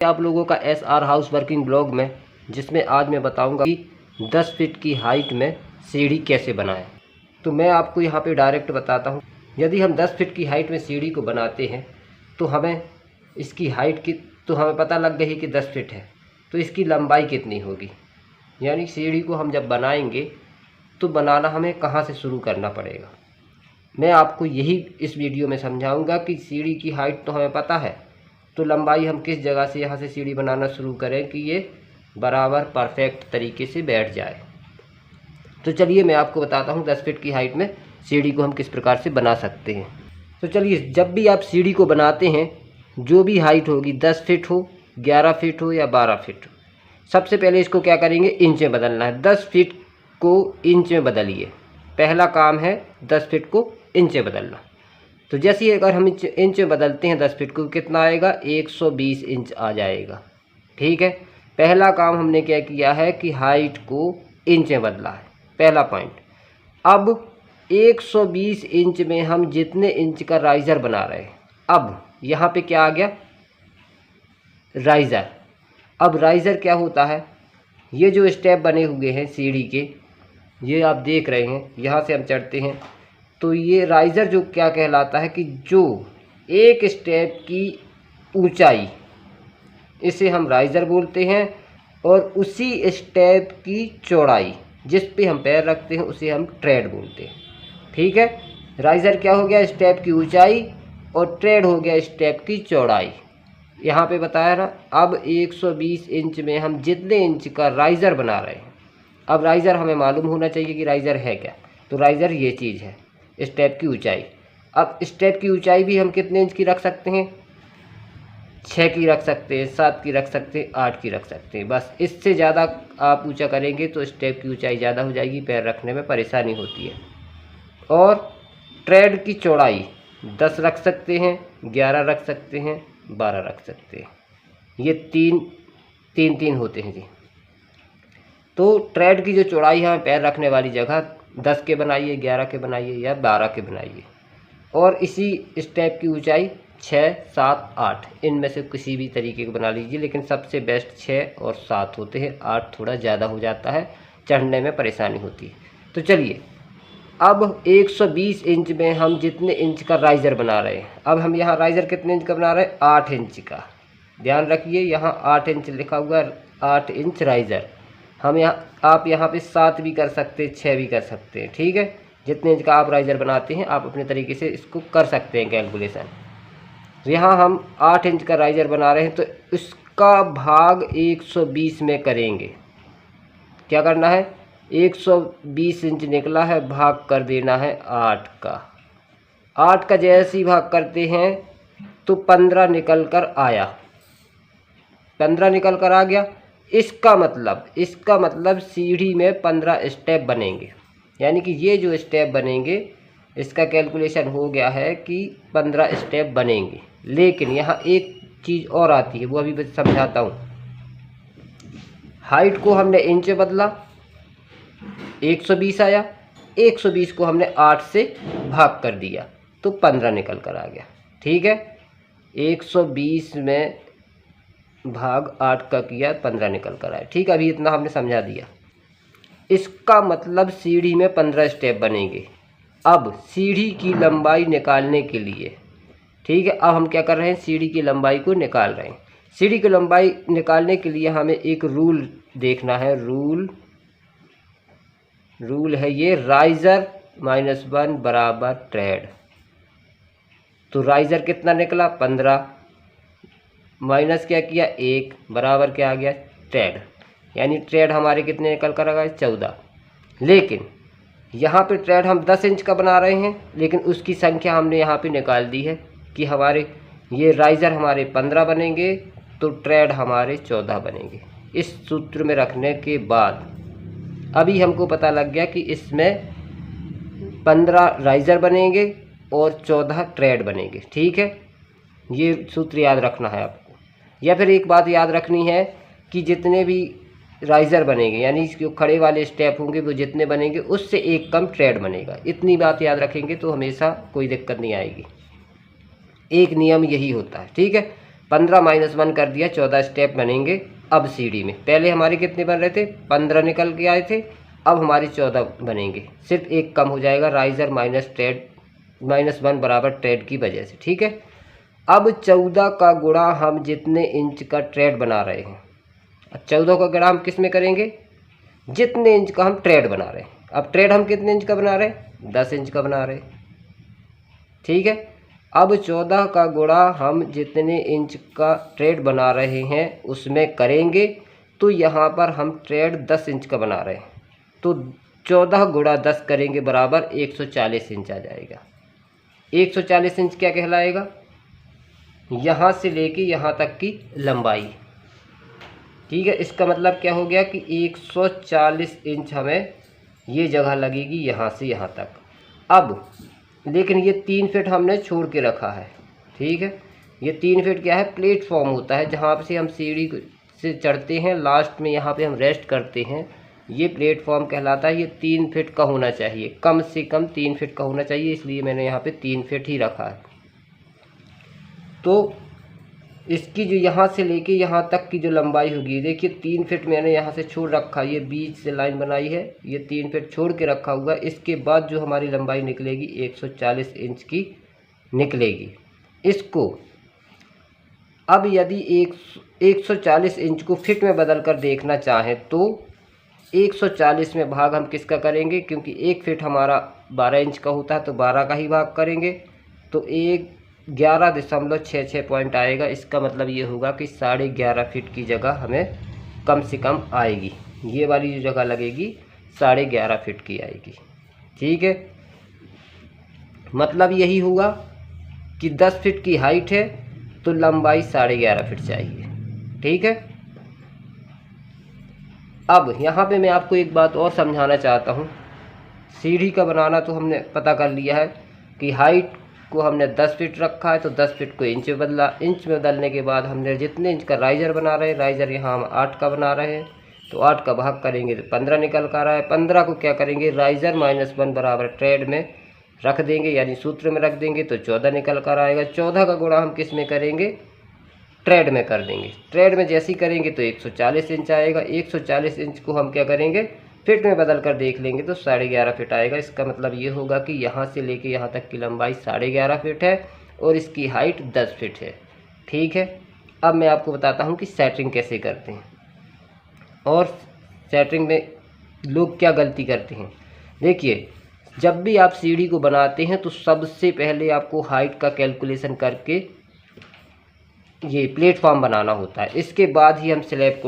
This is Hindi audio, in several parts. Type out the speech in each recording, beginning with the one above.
आप लोगों का SR हाउस वर्किंग ब्लॉग में, जिसमें आज मैं बताऊंगा कि 10 फीट की हाइट में सीढ़ी कैसे बनाएं। तो मैं आपको यहाँ पे डायरेक्ट बताता हूँ। यदि हम 10 फीट की हाइट में सीढ़ी को बनाते हैं तो हमें इसकी हाइट की हमें पता लग गई कि 10 फीट है, तो इसकी लंबाई कितनी होगी। यानी सीढ़ी को हम जब बनाएंगे तो बनाना हमें कहाँ से शुरू करना पड़ेगा। मैं आपको यही इस वीडियो में समझाऊंगा कि सीढ़ी की हाइट तो हमें पता है, तो लंबाई हम किस जगह से यहाँ से सीढ़ी बनाना शुरू करें कि ये बराबर परफेक्ट तरीके से बैठ जाए। तो चलिए मैं आपको बताता हूँ 10 फीट की हाइट में सीढ़ी को हम किस प्रकार से बना सकते हैं। तो चलिए, जब भी आप सीढ़ी को बनाते हैं, जो भी हाइट होगी, 10 फीट हो, 11 फीट हो या 12 फीट हो, सबसे पहले इसको क्या करेंगे, इंच में बदलना है। 10 फीट को इंच में बदलिए। पहला काम है 10 फीट को इंच में बदलना। तो जैसे ही अगर हम इंच में बदलते हैं 10 फीट को, कितना आएगा, 120 इंच आ जाएगा। ठीक है, पहला काम हमने क्या किया है कि हाइट को इंच में बदला है, पहला पॉइंट। अब 120 इंच में हम जितने इंच का राइज़र बना रहे हैं, अब यहाँ पे क्या आ गया, राइज़र। अब राइज़र क्या होता है, ये जो स्टेप बने हुए हैं सीढ़ी के, ये आप देख रहे हैं, यहाँ से हम चढ़ते हैं तो ये राइज़र जो क्या कहलाता है कि जो एक स्टेप की ऊंचाई, इसे हम राइज़र बोलते हैं, और उसी स्टेप की चौड़ाई जिस पे हम पैर रखते हैं उसे हम ट्रेड बोलते हैं। ठीक है, राइज़र क्या हो गया, स्टेप की ऊंचाई, और ट्रेड हो गया स्टेप की चौड़ाई। यहाँ पे बताया ना। अब 120 इंच में हम जितने इंच का राइज़र बना रहे हैं, अब राइज़र हमें मालूम होना चाहिए कि राइज़र है क्या। तो राइज़र ये चीज़ है, स्टेप की ऊंचाई। अब स्टेप की ऊंचाई भी हम कितने इंच की रख सकते हैं, 6 की रख सकते हैं, 7 की रख सकते हैं, 8 की रख सकते हैं। बस इससे ज़्यादा आप ऊंचा करेंगे तो स्टेप की ऊंचाई ज़्यादा हो जाएगी, पैर रखने में परेशानी होती है। और ट्रेड की चौड़ाई 10 रख सकते हैं, 11 रख सकते हैं, 12 रख सकते हैं। ये तीन होते हैं जी। तो ट्रेड की जो चौड़ाई है, पैर रखने वाली जगह 10 के बनाइए, 11 के बनाइए या 12 के बनाइए। और इसी स्टेप की ऊंचाई 6, 7, 8, इनमें से किसी भी तरीके को बना लीजिए, लेकिन सबसे बेस्ट 6 और 7 होते हैं। 8 थोड़ा ज़्यादा हो जाता है, चढ़ने में परेशानी होती है। तो चलिए, अब 120 इंच में हम जितने इंच का राइज़र बना रहे हैं, अब हम यहाँ राइज़र कितने इंच का बना रहे हैं, 8 इंच का। ध्यान रखिए, यहाँ 8 इंच लिखा हुआ है, 8 इंच राइज़र। हम आप यहाँ पे 7 भी कर सकते हैं, 6 भी कर सकते हैं। ठीक है, जितने इंच का आप राइज़र बनाते हैं आप अपने तरीके से इसको कर सकते हैं कैलकुलेशन। तो यहाँ हम 8 इंच का राइज़र बना रहे हैं, तो इसका भाग 120 में करेंगे। क्या करना है, 120 इंच निकला है, भाग कर देना है 8 का। 8 का जैसे ही भाग करते हैं तो 15 निकल कर आया, 15 निकल कर आ गया। इसका मतलब सीढ़ी में 15 स्टेप बनेंगे। यानी कि ये जो स्टेप बनेंगे, इसका कैलकुलेशन हो गया है कि 15 स्टेप बनेंगे। लेकिन यहाँ एक चीज़ और आती है, वो अभी मैं समझाता हूँ। हाइट को हमने इंच में बदला, 120 आया, 120 को हमने 8 से भाग कर दिया तो 15 निकल कर आ गया। ठीक है, 120 में भाग 8 का किया, 15 निकल कर आया। ठीक है, अभी इतना हमने समझा दिया। इसका मतलब सीढ़ी में 15 स्टेप बनेंगे। अब सीढ़ी की लंबाई निकालने के लिए, ठीक है, अब हम क्या कर रहे हैं, सीढ़ी की लंबाई को निकाल रहे हैं। सीढ़ी की लंबाई निकालने के लिए हमें एक रूल देखना है। रूल है ये, राइज़र -1 बराबर ट्रेड। तो राइज़र कितना निकला, 15, माइनस क्या किया, 1, बराबर क्या आ गया, ट्रेड। यानी ट्रेड हमारे कितने निकल कर आ गए, 14। लेकिन यहाँ पे ट्रेड हम 10 इंच का बना रहे हैं, लेकिन उसकी संख्या हमने यहाँ पे निकाल दी है कि हमारे ये राइज़र हमारे 15 बनेंगे तो ट्रेड हमारे 14 बनेंगे। इस सूत्र में रखने के बाद अभी हमको पता लग गया कि इसमें 15 राइज़र बनेंगे और 14 ट्रेड बनेंगे। ठीक है, ये सूत्र याद रखना है आपको। या फिर एक बात याद रखनी है कि जितने भी राइज़र बनेंगे, यानी जो खड़े वाले स्टेप होंगे, वो जितने बनेंगे उससे एक कम ट्रेड बनेगा। इतनी बात याद रखेंगे तो हमेशा कोई दिक्कत नहीं आएगी। एक नियम यही होता है। ठीक है, 15 माइनस 1 कर दिया, 14 स्टेप बनेंगे अब सीढ़ी में। पहले हमारे कितने बन रहे थे, 15 निकल के आए थे, अब हमारे 14 बनेंगे, सिर्फ एक कम हो जाएगा राइजर -1 बराबर ट्रेड की वजह से। ठीक है, अब 14 का गुणा हम जितने इंच का ट्रेड बना रहे हैं, 14 का गुणा हम किस में करेंगे, जितने इंच का हम ट्रेड बना रहे हैं। अब ट्रेड हम कितने इंच का बना रहे हैं, 10 इंच का बना रहे हैं। ठीक है, अब 14 का गुणा हम जितने इंच का ट्रेड बना रहे हैं उसमें करेंगे, तो यहाँ पर हम ट्रेड 10 इंच का बना रहे हैं, तो 14 गुणा 10 करेंगे बराबर 140 इंच आ जाएगा। 140 इंच क्या कहलाएगा, यहाँ से लेके यहाँ तक की लंबाई। ठीक है, इसका मतलब क्या हो गया कि 140 इंच हमें ये जगह लगेगी यहाँ से यहाँ तक। अब लेकिन ये 3 फीट हमने छोड़ के रखा है। ठीक है, ये 3 फीट क्या है, प्लेटफॉर्म होता है जहाँ से हम सीढ़ी से चढ़ते हैं, लास्ट में यहाँ पे हम रेस्ट करते हैं, ये प्लेटफॉर्म कहलाता है। ये 3 फीट का होना चाहिए, कम से कम 3 फीट का होना चाहिए, इसलिए मैंने यहाँ पे 3 फीट ही रखा है। तो इसकी जो यहाँ से लेके यहाँ तक की जो लंबाई होगी, देखिए 3 फीट मैंने यहाँ से छोड़ रखा, ये बीच से लाइन बनाई है, ये 3 फीट छोड़ के रखा हुआ। इसके बाद जो हमारी लंबाई निकलेगी 140 इंच की निकलेगी। इसको अब यदि 140 इंच को फिट में बदल कर देखना चाहें तो 140 में भाग हम किसका करेंगे, क्योंकि 1 फीट हमारा 12 इंच का होता है, तो 12 का ही भाग करेंगे, तो 11.66 पॉइंट आएगा। इसका मतलब ये होगा कि 11.5 फीट की जगह हमें कम से कम आएगी, ये वाली जो जगह लगेगी 11.5 फीट की आएगी। ठीक है, मतलब यही हुआ कि 10 फीट की हाइट है तो लंबाई 11.5 फीट चाहिए। ठीक है, अब यहाँ पे मैं आपको एक बात और समझाना चाहता हूँ। सीढ़ी का बनाना तो हमने पता कर लिया है कि हाइट को हमने 10 फीट रखा है, तो 10 फीट को इंच में बदला। इंच में बदलने के बाद हमने जितने इंच का राइजर बना रहे हैं, राइजर यहाँ हम 8 का बना रहे हैं, तो 8 का भाग करेंगे तो 15 निकल कर रहा है। 15 को क्या करेंगे, राइजर -1 बराबर ट्रेड में रख देंगे, यानी सूत्र में रख देंगे, तो 14 निकल कर आएगा। 14 का गुणा हम किस में करेंगे, ट्रेड में कर देंगे। ट्रेड में जैसे ही करेंगे तो 140 इंच आएगा। 140 इंच को हम क्या करेंगे, फिट में बदल कर देख लेंगे तो 11.5 फीट आएगा। इसका मतलब ये होगा कि यहाँ से लेके यहाँ तक की लंबाई 11.5 फीट है और इसकी हाइट 10 फीट है। ठीक है, अब मैं आपको बताता हूँ कि सेटरिंग कैसे करते हैं और सेटरिंग में लोग क्या गलती करते हैं। देखिए, जब भी आप सीढ़ी को बनाते हैं तो सबसे पहले आपको हाइट का कैलकुलेशन करके ये प्लेटफॉर्म बनाना होता है, इसके बाद ही हम स्लैब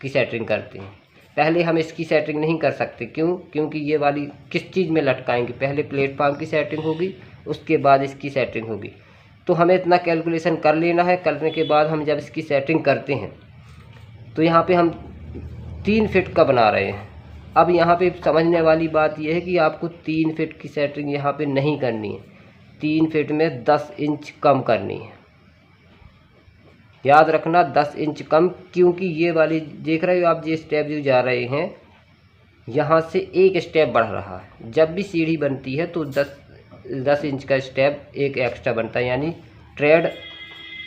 की सेटरिंग करते हैं। पहले हम इसकी सेटिंग नहीं कर सकते, क्यों, क्योंकि ये वाली किस चीज़ में लटकाएंगे, पहले प्लेटफॉर्म की सेटिंग होगी उसके बाद इसकी सेटिंग होगी। तो हमें इतना कैलकुलेशन कर लेना है, करने के बाद हम जब इसकी सेटिंग करते हैं तो यहाँ पे हम 3 फीट का बना रहे हैं। अब यहाँ पे समझने वाली बात यह है कि आपको 3 फीट की सेटिंग यहाँ पे नहीं करनी है, 3 फीट में 10 इंच कम करनी है। याद रखना 10 इंच कम, क्योंकि ये वाली देख रहे हो आप, ये स्टेप जो जा रहे हैं यहाँ से एक स्टेप बढ़ रहा है। जब भी सीढ़ी बनती है तो 10 इंच का स्टेप एक एक्स्ट्रा बनता है, यानी ट्रेड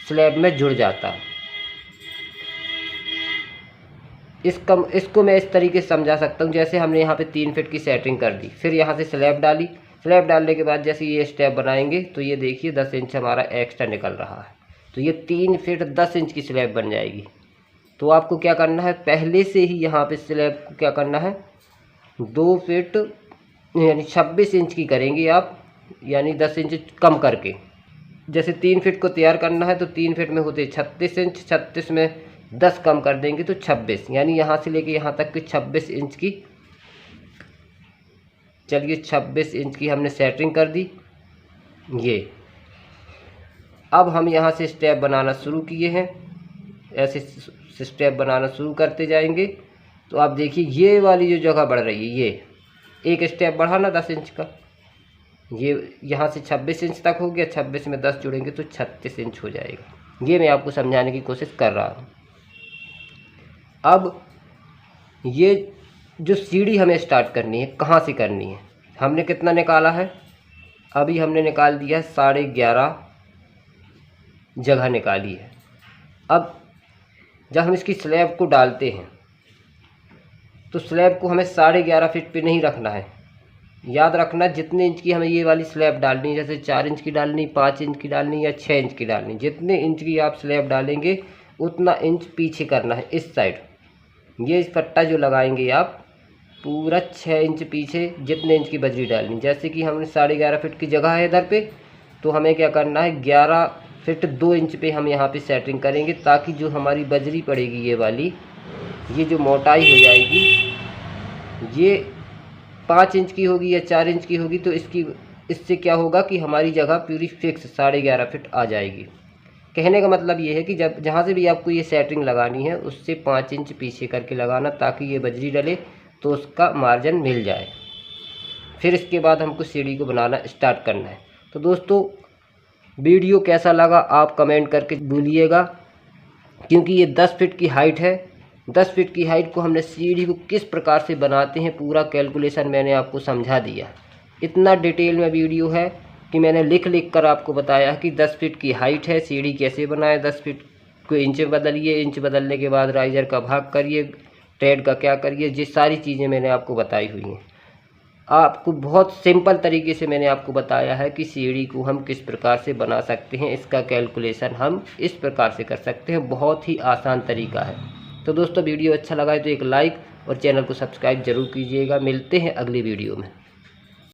स्लैब में जुड़ जाता है। इसको मैं इस तरीके से समझा सकता हूँ, जैसे हमने यहाँ पे 3 फीट की सेटिंग कर दी, फिर यहाँ से स्लैब डाली, स्लैब डालने के बाद जैसे ये स्टेप बनाएंगे तो ये देखिए 10 इंच हमारा एक्स्ट्रा निकल रहा है, तो ये 3 फीट 10 इंच की स्लैब बन जाएगी। तो आपको क्या करना है, पहले से ही यहाँ पे स्लैब को क्या करना है, 2 फीट यानी 26 इंच की करेंगे आप, यानी 10 इंच कम करके। जैसे 3 फीट को तैयार करना है तो 3 फीट में होते 36 इंच, 36 में 10 कम कर देंगे तो 26, यानी यहाँ से लेके यहाँ तक की 26 इंच की। चलिए 26 इंच की हमने सेटरिंग कर दी। ये अब हम यहाँ से स्टेप बनाना शुरू किए हैं, ऐसे स्टेप बनाना शुरू करते जाएंगे। तो आप देखिए ये वाली जो जगह बढ़ रही है, ये एक स्टेप बढ़ा ना 10 इंच का, ये यहाँ से 26 इंच तक हो गया, 26 में 10 जुड़ेंगे तो 36 इंच हो जाएगा। ये मैं आपको समझाने की कोशिश कर रहा हूँ। अब ये जो सीढ़ी हमें स्टार्ट करनी है, कहाँ से करनी है, हमने कितना निकाला है, अभी हमने निकाल दिया है 11.5 जगह निकाली है। अब जब हम इसकी स्लैब को डालते हैं तो स्लैब को हमें 11.5 फीट पे नहीं रखना है। याद रखना जितने इंच की हमें ये वाली स्लैब डालनी है, जैसे 4 इंच की डालनी, 5 इंच की डालनी या 6 इंच की डालनी, जितने इंच की आप स्लैब डालेंगे उतना इंच पीछे करना है इस साइड। ये इस पट्टा जो लगाएंगे आप पूरा 6 इंच पीछे जितने इंच की बजरी डालनी। जैसे कि हमने 11.5 फीट की जगह है इधर पे, तो हमें क्या करना है 11 फीट 2 इंच पे हम यहाँ पे सेटिंग करेंगे, ताकि जो हमारी बजरी पड़ेगी ये वाली, ये जो मोटाई हो जाएगी ये 5 इंच की होगी या 4 इंच की होगी, तो इससे क्या होगा कि हमारी जगह पूरी फिक्स 11.5 फीट आ जाएगी। कहने का मतलब ये है कि जब जहाँ से भी आपको ये सेटिंग लगानी है उससे 5 इंच पीछे करके लगाना, ताकि ये बजरी डले तो उसका मार्जिन मिल जाए। फिर इसके बाद हमको सीढ़ी को बनाना स्टार्ट करना है। तो दोस्तों वीडियो कैसा लगा आप कमेंट करके बोलिएगा, क्योंकि ये 10 फीट की हाइट है। 10 फीट की हाइट को हमने सीढ़ी को किस प्रकार से बनाते हैं पूरा कैलकुलेशन मैंने आपको समझा दिया। इतना डिटेल में वीडियो है कि मैंने लिख कर आपको बताया कि 10 फीट की हाइट है, सीढ़ी कैसे बनाए, 10 फीट को इंच बदलिए, इंच बदलने के बाद राइजर का भाग करिए, ट्रेड का क्या करिए, ये सारी चीज़ें मैंने आपको बताई हुई हैं। आपको बहुत सिंपल तरीके से मैंने आपको बताया है कि सीढ़ी को हम किस प्रकार से बना सकते हैं, इसका कैलकुलेशन हम इस प्रकार से कर सकते हैं, बहुत ही आसान तरीका है। तो दोस्तों वीडियो अच्छा लगा है तो एक लाइक और चैनल को सब्सक्राइब जरूर कीजिएगा। मिलते हैं अगली वीडियो में।